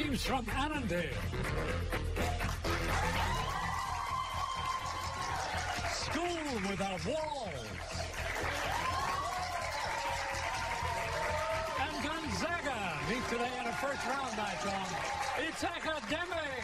teams from Annandale. School Without Walls. And Gonzaga meet today in a first-round match on It's Academic.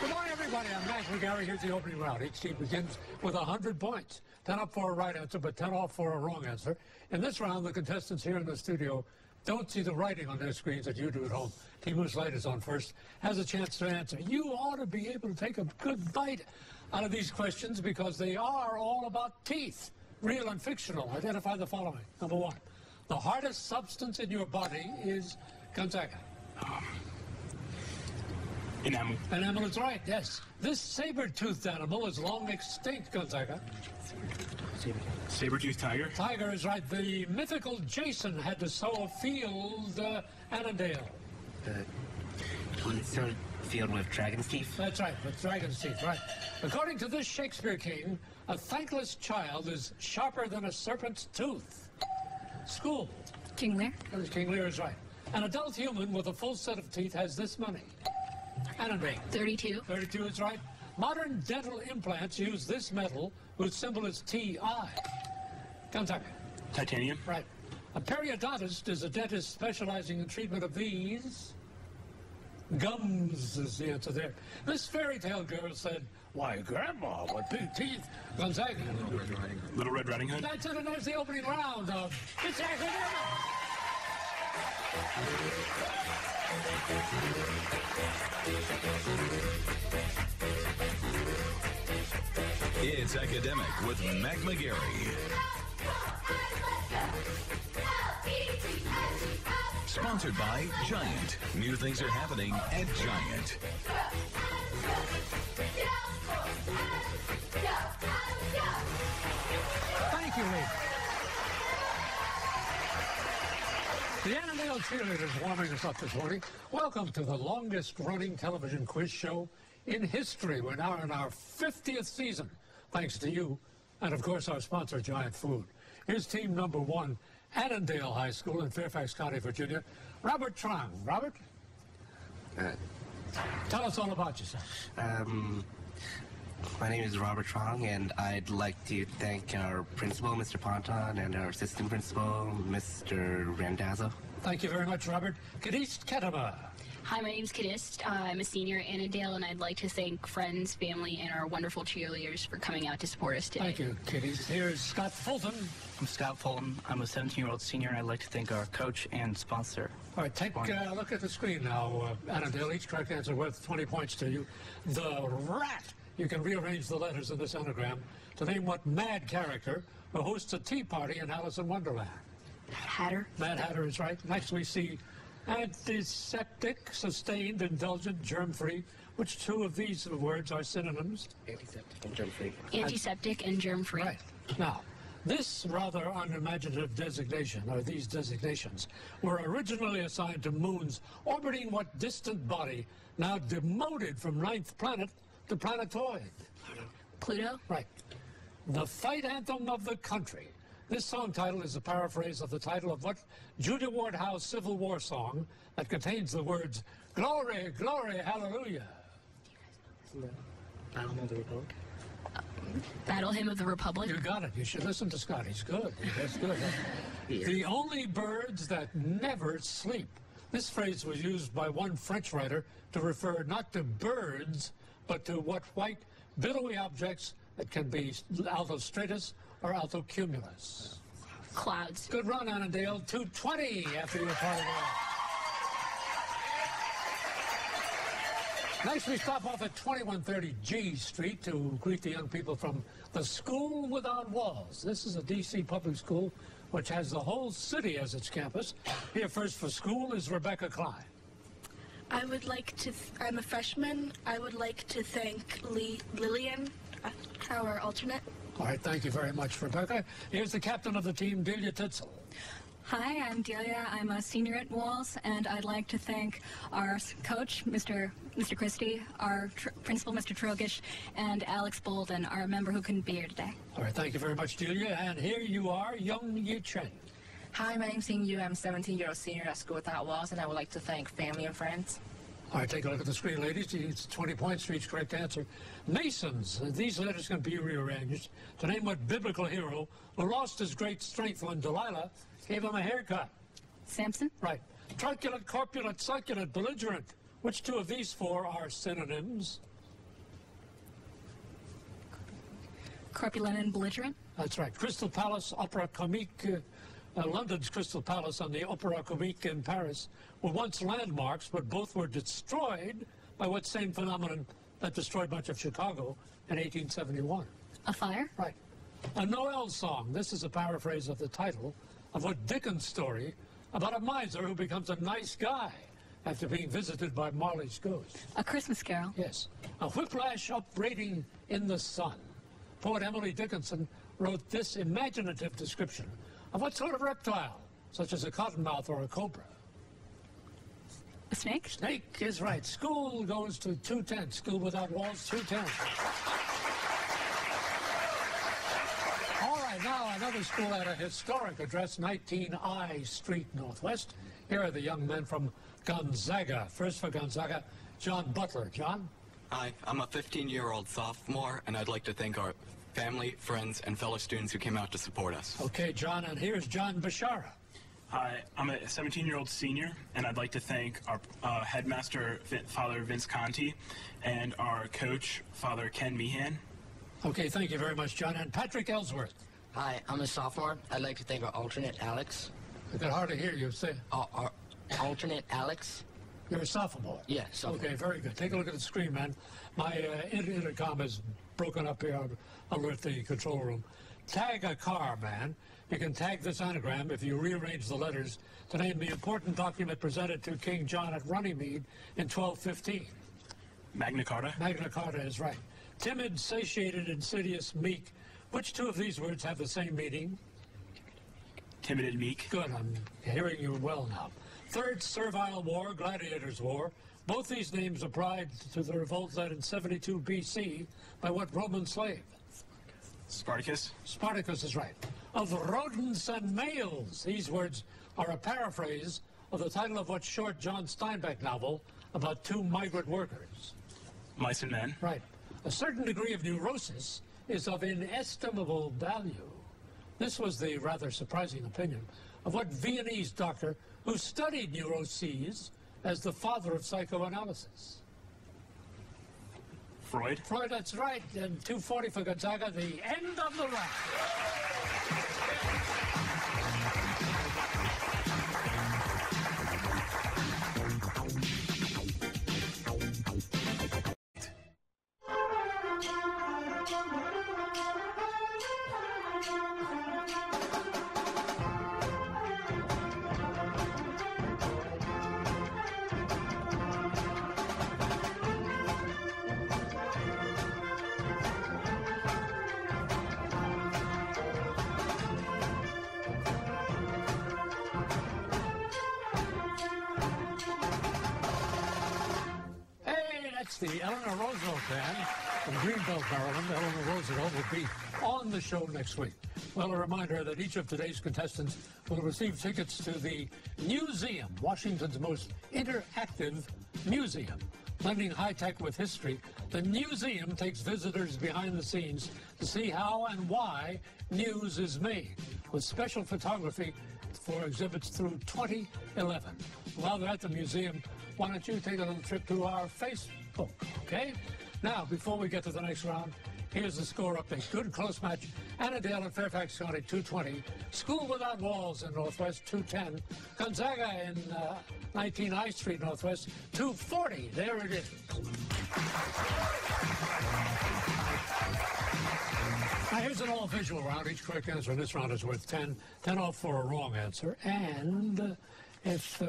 Good morning, everybody. I'm Mac McGarry. Here's the opening round. Each team begins with 100 points. 10 up for a right answer, but 10 off for a wrong answer. In this round, the contestants here in the studio don't see the writing on their screens that you do at home. Team whose light is on first has a chance to answer. You ought to be able to take a good bite out of these questions because they are all about teeth, real and fictional. Identify the following. Number one, the hardest substance in your body is Gonzaga. Enamel. Enamel is right, yes. This saber-toothed animal is long extinct, Gonzaga. Saber-toothed tiger. Tiger is right. The mythical Jason had to sow a field, Annandale. Sowed a field with dragon's teeth. That's right, with dragon's teeth, right. According to this Shakespeare king, a thankless child is sharper than a serpent's tooth. School. King Lear. King Lear is right. An adult human with a full set of teeth has this many. Annandale. 32. 32 is right. Modern dental implants use this metal, whose symbol is Ti. Gonzaga. Titanium. Right. A periodontist is a dentist specializing in treatment of these. Gums is the answer there. This fairy tale girl said, "Why, Grandma, what big teeth." Gonzaga. Little Red Riding Hood. That's it, and there's the opening round of It's Academic. It's Academic with Mac McGarry. Sponsored by Giant. New things are happening at Giant. Thank you, Lee. The Annandale cheerleaders warming us up this morning. Welcome to the longest-running television quiz show in history. We're now in our 50th season, thanks to you, and of course our sponsor, Giant Food. Here's team number one, Annandale High School in Fairfax County, Virginia. Robert Trong. Robert? Tell us all about yourself. My name is Robert Trong, and I'd like to thank our principal, Mr. Ponton, and our assistant principal, Mr. Randazzo. Thank you very much, Robert. Kadist Ketema. Hi, my name's Kadist. I'm a senior at Annandale, and I'd like to thank friends, family, and our wonderful cheerleaders for coming out to support us today. Thank you, Kadist. Here's Scott Fulton. I'm Scott Fulton. I'm a 17-year-old senior, and I'd like to thank our coach and sponsor. All right, take a look at the screen now, Annandale. Each correct answer worth 20 points to you. The Rat. You can rearrange the letters of this anagram to name what mad character hosts a tea party in Alice in Wonderland. Mad Hatter. Mad Hatter is right. Next we see antiseptic, sustained, indulgent, germ-free. Which two of these words are synonyms? Antiseptic and germ-free. Antiseptic and germ-free. Right. Now, this rather unimaginative designation, or these designations, were originally assigned to moons orbiting what distant body, now demoted from ninth planet to planetoid? Pluto. Right. The fight anthem of the country. This song title is a paraphrase of the title of what Julia Ward Howe's Civil War song that contains the words, "Glory, glory, hallelujah." Battle of the Republic. Battle Hymn of the Republic. You got it. You should listen to Scott. He's good. That's good. Yeah. The only birds that never sleep. This phrase was used by one French writer to refer not to birds, but to what white, billowy objects that can be alto stratus or alto cumulus. Clouds. Good run, Annandale. 220 after your part of that. Next, we stop off at 2130 G Street to greet the young people from the School Without Walls. This is a D.C. public school which has the whole city as its campus. Here first for school is Rebecca Klein. I would like to, I'm a freshman. I would like to thank Lillian, our alternate. All right, thank you very much, Rebecca. Here's the captain of the team, Delia Titzel. Hi, I'm Delia. I'm a senior at Walls, and I'd like to thank our coach, Mr. Christie, our principal, Mr. Trogish, and Alex Bolden, our member who couldn't be here today. All right, thank you very much, Delia. And here you are, Young Yi Chen. Hi, my name's Yu. I'm a 17-year-old senior at School Without Walls, and I would like to thank family and friends. All right, take a look at the screen, ladies. It's 20 points for each correct answer. Masons. These letters can be rearranged to name what biblical hero who lost his great strength when Delilah gave him a haircut. Samson? Right. Truculent, corpulent, succulent, belligerent. Which two of these four are synonyms? Corpulent and belligerent? That's right. Crystal Palace, Opera Comique, London's Crystal Palace and the Opera Comique in Paris were once landmarks, but both were destroyed by what same phenomenon that destroyed much of Chicago in 1871? A fire? Right. A Noel song. This is a paraphrase of the title of what Dickens' story about a miser who becomes a nice guy after being visited by Marley's ghost. A Christmas Carol? Yes. A whiplash upbraiding in the sun. Poet Emily Dickinson wrote this imaginative description of what sort of reptile, such as a cottonmouth or a cobra. A snake? Snake is right. School goes to 210. School Without Walls, 210. All right, now another school at a historic address, 19 I Street Northwest. Here are the young men from Gonzaga. First for Gonzaga, John Butler. John? Hi, I'm a 15-year-old sophomore, and I'd like to thank our family, friends, and fellow students who came out to support us. Okay, John, and here's John Bashara. Hi, I'm a 17-year-old senior, and I'd like to thank our headmaster, Father Vince Conti, and our coach, Father Ken Meehan. Okay, thank you very much, John. And Patrick Ellsworth. Hi, I'm a sophomore. I'd like to thank our alternate, Alex. I can hardly hear you say. Our alternate, Alex. You're a sophomore? Yeah, sophomore. Okay, very good. Take a look at the screen, man. My intercom is broken up here. I'll alert the control room. Tag a car, man. You can tag this anagram if you rearrange the letters to name the important document presented to King John at Runnymede in 1215. Magna Carta? Magna Carta is right. Timid, satiated, insidious, meek. Which two of these words have the same meaning? Timid and meek. Good, I'm hearing you well now. Third, Servile War, Gladiators' War. Both these names applied to the revolt led in 72 BC by what Roman slave? Spartacus. Spartacus is right. Of rodents and males, these words are a paraphrase of the title of what short John Steinbeck novel about two migrant workers? Mice and Men. Right. A certain degree of neurosis is of inestimable value. This was the rather surprising opinion of what Viennese doctor who studied neuroses as the father of psychoanalysis? Freud. Freud, that's right. And 240 for Gonzaga, the end of the round. The Eleanor Roosevelt Band from Greenbelt, Maryland. Eleanor Roosevelt will be on the show next week. Well, a reminder that each of today's contestants will receive tickets to the Museum, Washington's most interactive museum. Blending high-tech with history, the museum takes visitors behind the scenes to see how and why news is made, with special photography for exhibits through 2011. While they're at the museum, why don't you take a little trip to our Facebook, okay? Now, before we get to the next round, here's the score update. Good close match. Annandale and Fairfax County, 220. School Without Walls in Northwest, 210. Gonzaga in 19 I Street Northwest, 240. There it is. Now, here's an all-visual round. Each correct answer in this round is worth 10. 10 off for a wrong answer. And if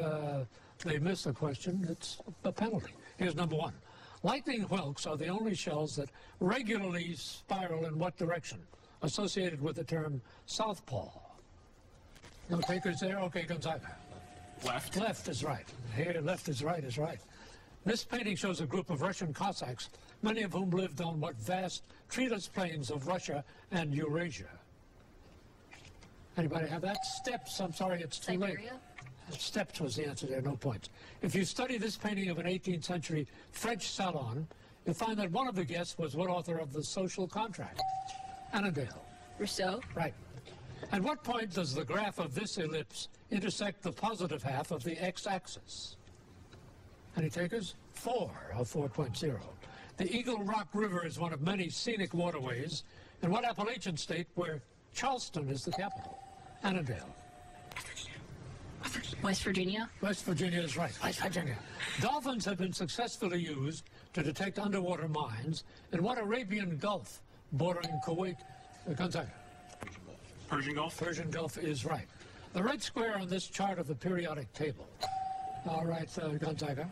they miss the question, it's a penalty. Here's number one. Lightning whelks are the only shells that regularly spiral in what direction? Associated with the term southpaw. No takers there? Okay, Gonzaga. Left. Left is right. Here, left is right is right. This painting shows a group of Russian Cossacks, many of whom lived on what vast treeless plains of Russia and Eurasia. Anybody have that? Steps. I'm sorry, it's too Siberia? late. Steps was the answer there, no points. If you study this painting of an 18th century French salon, you'll find that one of the guests was what author of The Social Contract? Annandale. Rousseau? Right. At what point does the graph of this ellipse intersect the positive half of the x-axis? Any takers? 4 of 4.0. The Eagle Rock River is one of many scenic waterways in what Appalachian state where Charleston is the capital? Annandale. West Virginia? West Virginia is right. West Virginia. Dolphins have been successfully used to detect underwater mines in what Arabian Gulf bordering Kuwait? Gonzaga. Persian Gulf? Persian Gulf is right. The red square on this chart of the periodic table. All right, Gonzaga.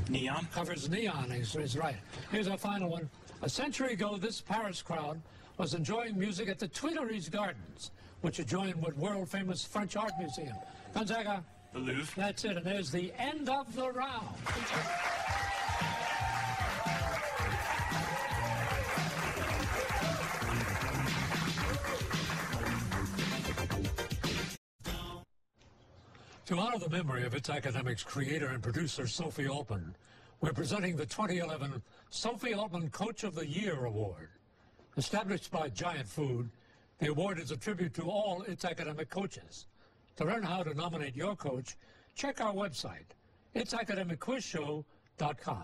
Neon? Covers neon is right. Here's our final one. A century ago, this Paris crowd was enjoying music at the Tuileries Gardens, which adjoin what world-famous French art museum. Gonzaga. The Louvre? That's it, and there's the end of the round. To honor the memory of its academics creator and producer, Sophie Altman, we're presenting the 2011 Sophie Altman Coach of the Year Award. Established by Giant Food, the award is a tribute to all its academic coaches. To learn how to nominate your coach, check our website, itsacademicquizshow.com.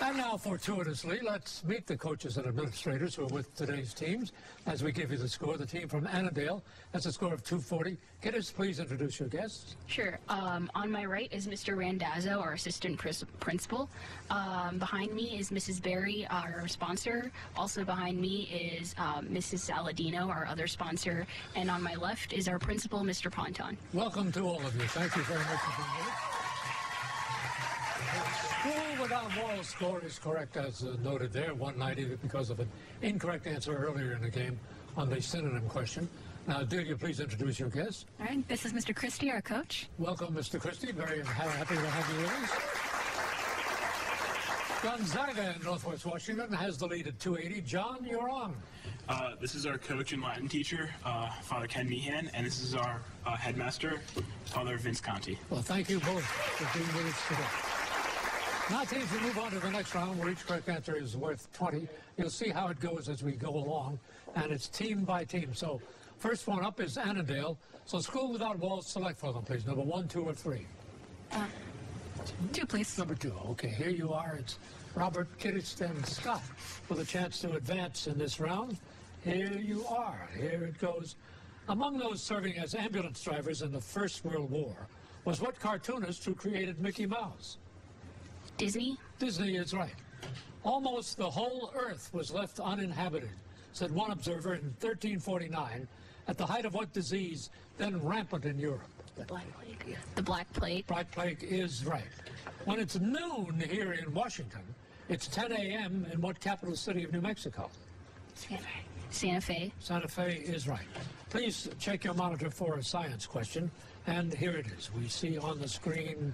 And now, fortuitously, let's meet the coaches and administrators who are with today's teams. As we give you the score, the team from Annandale has a score of 240. Kiddes, please introduce your guests. Sure. On my right is Mr. Randazzo, our assistant principal. Behind me is Mrs. Berry, our sponsor. Also behind me is Mrs. Saladino, our other sponsor. And on my left is our principal, Mr. Ponton. Welcome to all of you. Thank you very much for being here. School Without Walls score is correct, as noted there, 190 because of an incorrect answer earlier in the game on the synonym question. Now, Delia, please introduce your guests. All right, this is Mr. Christie, our coach. Welcome, Mr. Christie. Very happy to have you with us. Gonzaga in Northwest Washington has the lead at 280. John, you're on. This is our coach and Latin teacher, Father Ken Meehan, and this is our headmaster, Father Vince Conti. Well, thank you both for being with us today. Now, teams, we move on to the next round where each correct answer is worth 20. You'll see how it goes as we go along, and it's team by team. So, first one up is Annandale. So, School Without Walls, select for them, please. Number 1, 2, or 3? 2, please. Number 2. Okay, here you are. It's Robert, Kiddes, and Scott with a chance to advance in this round. Here you are. Here it goes. Among those serving as ambulance drivers in the First World War was what cartoonist who created Mickey Mouse? Disney? Disney is right. Almost the whole Earth was left uninhabited, said one observer in 1349, at the height of what disease then rampant in Europe? The Black Plague. The Black Plague. Black Plague is right. When it's noon here in Washington, it's 10 a.m. in what capital city of New Mexico? Santa Fe. Santa Fe is right. Please check your monitor for a science question. And here it is. We see on the screen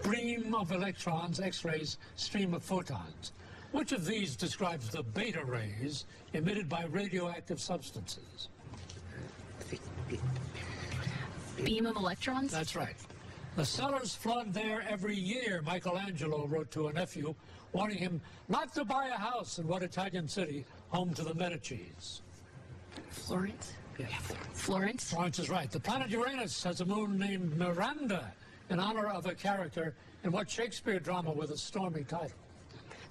beam of electrons, X-rays, stream of photons. Which of these describes the beta rays emitted by radioactive substances? Beam of electrons? That's right. The cellars flood there every year, Michelangelo wrote to a nephew, warning him not to buy a house in what Italian city home to the Medicis? Florence? Yeah. Florence? Florence is right. The planet Uranus has a moon named Miranda in honor of a character in what Shakespeare drama with a stormy title?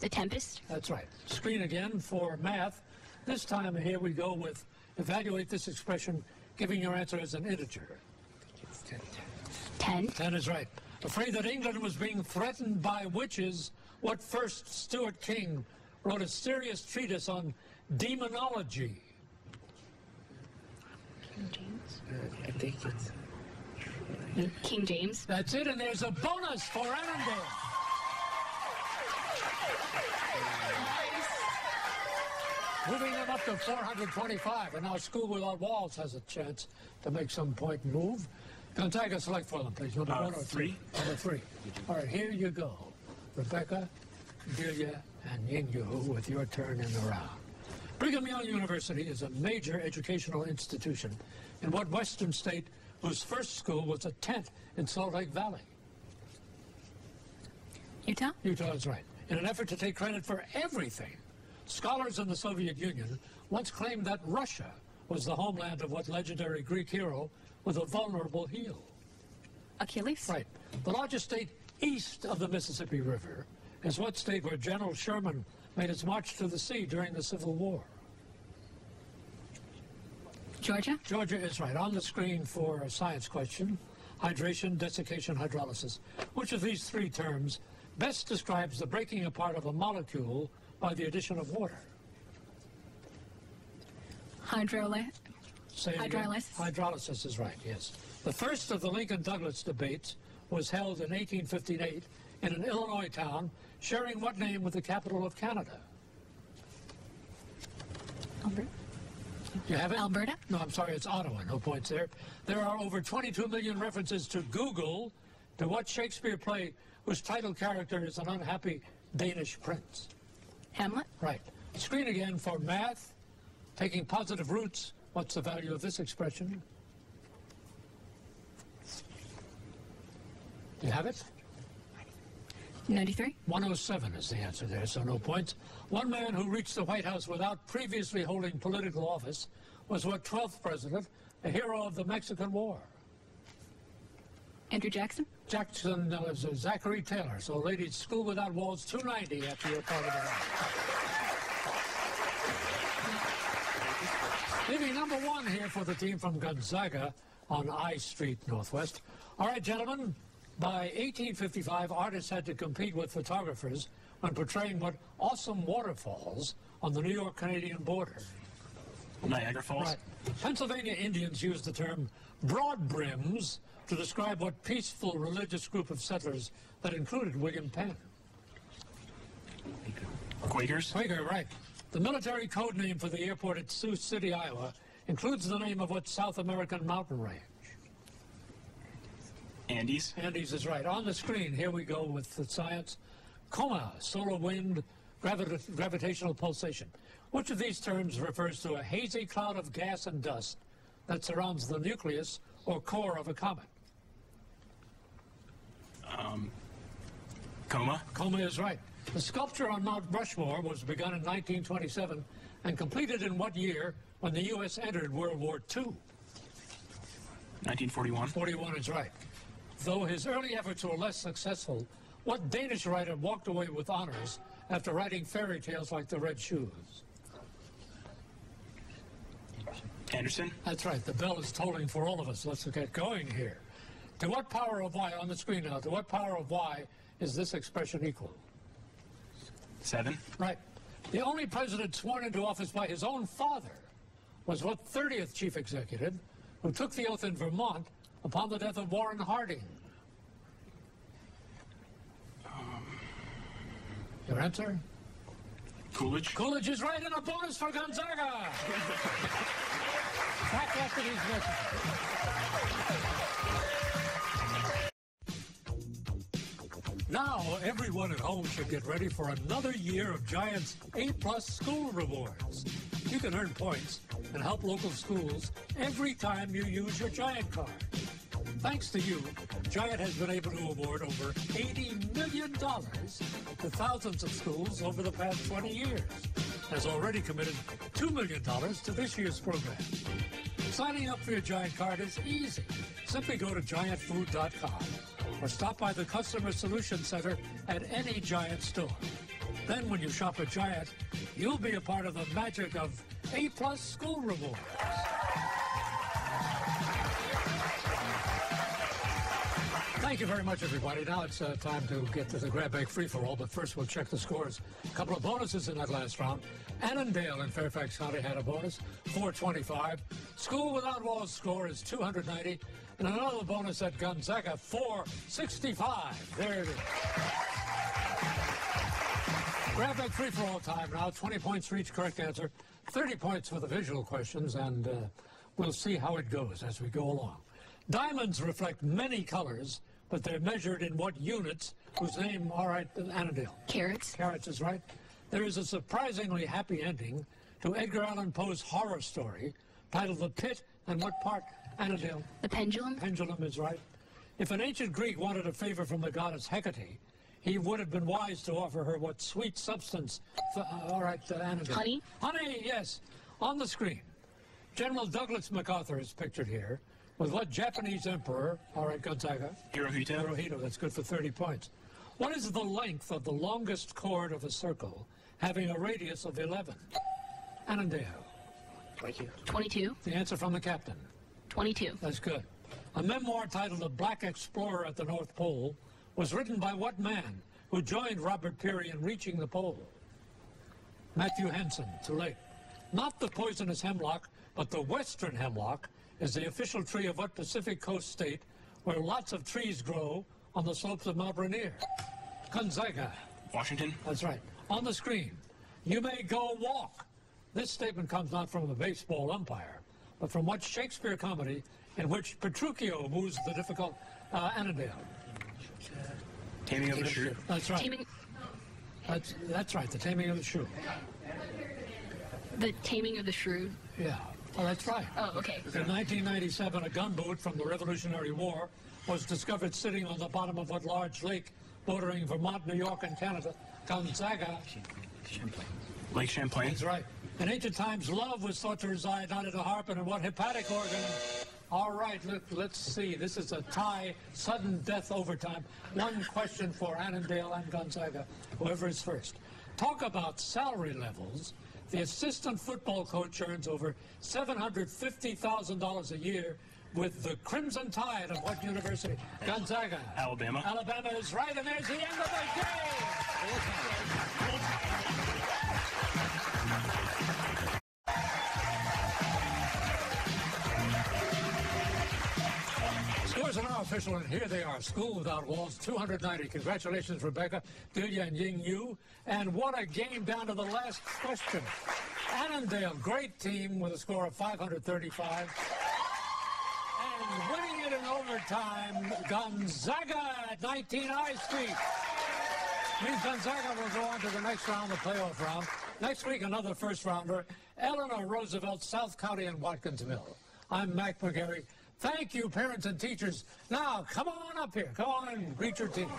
The Tempest? That's right. Screen again for math. This time, here we go with evaluate this expression, giving your answer as an integer. 10. 10 is right. Afraid that England was being threatened by witches, what first Stuart king wrote a serious treatise on demonology? King James? I think it's... King James. That's it, and there's a bonus for Annandale. Moving them up to 425, and now School Without Walls has a chance to make some point and move. Gonzaga, select for them, please. Number 1 or 3? Number 3. All right, here you go. Rebecca, Delia, and Yingyu with your turn in the round. Brigham Young University is a major educational institution in what western state whose first school was a tent in Salt Lake Valley? Utah? Utah is right. In an effort to take credit for everything, scholars in the Soviet Union once claimed that Russia was the homeland of what legendary Greek hero with a vulnerable heel? Achilles? Right. The largest state east of the Mississippi River is what state where General Sherman made his march to the sea during the Civil War? Georgia? Georgia is right. On the screen for a science question: hydration, desiccation, hydrolysis. Which of these three terms best describes the breaking apart of a molecule by the addition of water? Hydrolysis? Hydrolysis is right, yes. The first of the Lincoln-Douglas debates was held in 1858 in an Illinois town sharing what name with the capital of Canada? Alberta? You have it? Alberta? No, I'm sorry, it's Ottawa. No points there. There are over 22 million references to Google to what Shakespeare play whose title character is an unhappy Danish prince? Hamlet? Right. Screen again for math. Taking positive roots, what's the value of this expression? Do you have it? 93? 107 is the answer there, so no points. One man who reached the White House without previously holding political office was what 12th president, a hero of the Mexican War? Andrew Jackson? Jackson was Zachary Taylor. So, ladies, School Without Walls, 290 after your part of the round. Maybe number one here for the team from Gonzaga on I Street Northwest. All right, gentlemen. By 1855, artists had to compete with photographers when portraying what awesome waterfalls on the New York-Canadian border? Niagara Falls. Right. Pennsylvania Indians used the term broad brims to describe what peaceful religious group of settlers that included William Penn? Quakers. Quaker, right. The military code name for the airport at Sioux City, Iowa, includes the name of what South American mountain range? Andes. Andes is right. On the screen, here we go with the science. Coma, solar wind, gravitational pulsation. Which of these terms refers to a hazy cloud of gas and dust that surrounds the nucleus or core of a comet? Coma. Coma is right. The sculpture on Mount Rushmore was begun in 1927 and completed in what year when the U.S. entered World War II? 1941. 41 is right. Though his early efforts were less successful, what Danish writer walked away with honors after writing fairy tales like The Red Shoes? Anderson. That's right. The bell is tolling for all of us. Let's get going here. To what power of y, on the screen now, to what power of y is this expression equal? 7. Right. The only president sworn into office by his own father was what 30th chief executive who took the oath in Vermont upon the death of Warren Harding? Your answer? Coolidge. Coolidge is right, and a bonus for Gonzaga. Back after these messages. Now, everyone at home should get ready for another year of Giant's A-plus school rewards. You can earn points and help local schools every time you use your Giant card. Thanks to you, Giant has been able to award over $80 million to thousands of schools over the past 20 years. Has already committed $2 million to this year's program. Signing up for your Giant card is easy. Simply go to giantfood.com or stop by the Customer Solutions Center at any Giant store. Then when you shop at Giant, you'll be a part of the magic of A-plus school rewards. Thank you very much, everybody. Now it's time to get to the grab bag free-for-all, but first we'll check the scores. A couple of bonuses in that last round. Annandale in Fairfax County had a bonus, 425. School Without Walls score is 290. And another bonus at Gonzaga, 465. There it is. Grab bag free-for-all time now. 20 points for each correct answer, 30 points for the visual questions, and we'll see how it goes as we go along. Diamonds reflect many colors, but but they're measured in what units, whose name, all right, Annandale. Carrots. Carrots is right. There is a surprisingly happy ending to Edgar Allan Poe's horror story titled The Pit, and what part, Annandale? The pendulum. Pendulum is right. If an ancient Greek wanted a favor from the goddess Hecate, he would have been wise to offer her what sweet substance, all right, Annandale. Honey? Honey, yes. On the screen, General Douglas MacArthur is pictured here with what Japanese emperor, all right, Gonzaga? Hirohito. Hirohito, that's good for 30 points. What is the length of the longest chord of a circle having a radius of 11? Annandale. 22. 22. The answer from the captain. 22. That's good. A memoir titled The Black Explorer at the North Pole was written by what man who joined Robert Peary in reaching the pole? Matthew Henson, too late. Not the poisonous hemlock, but the western hemlock is the official tree of what Pacific Coast state where lots of trees grow on the slopes of Mount Rainier? Gonzaga. Washington. That's right. On the screen, you may go walk. This statement comes not from a baseball umpire, but from what Shakespeare comedy in which Petruchio moves the difficult Annandale? Taming of the Shrew. That's right. Taming. That's right, The Taming of the Shrew. The Taming of the Shrew. Yeah, well, that's right. Oh, okay. In 1997, a gunboat from the Revolutionary War was discovered sitting on the bottom of what large lake bordering Vermont, New York, and Canada? Gonzaga. Champlain. Lake Champlain. That's right. In ancient times, love was thought to reside not in a heart, but in what hepatic organ? All right, let's see. This is a tie, sudden death overtime. One question for Annandale and Gonzaga, whoever is first. Talk about salary levels. The assistant football coach earns over $750,000 a year with the Crimson Tide of what university? Gonzaga. Alabama. Alabama is right, and there's the end of the game. Scores are now official, and here they are. School Without Walls, 290. Congratulations, Rebecca, Delia, and Ying Yu. And what a game down to the last question. Annandale, great team with a score of 535. And winning it in overtime, Gonzaga at 19 High Street. Means Gonzaga will go on to the next round, the playoff round. Next week, another first-rounder, Eleanor Roosevelt, South County and Watkinsville. I'm Mac McGarry. Thank you, parents and teachers. Now, come on up here. Come on and greet your team.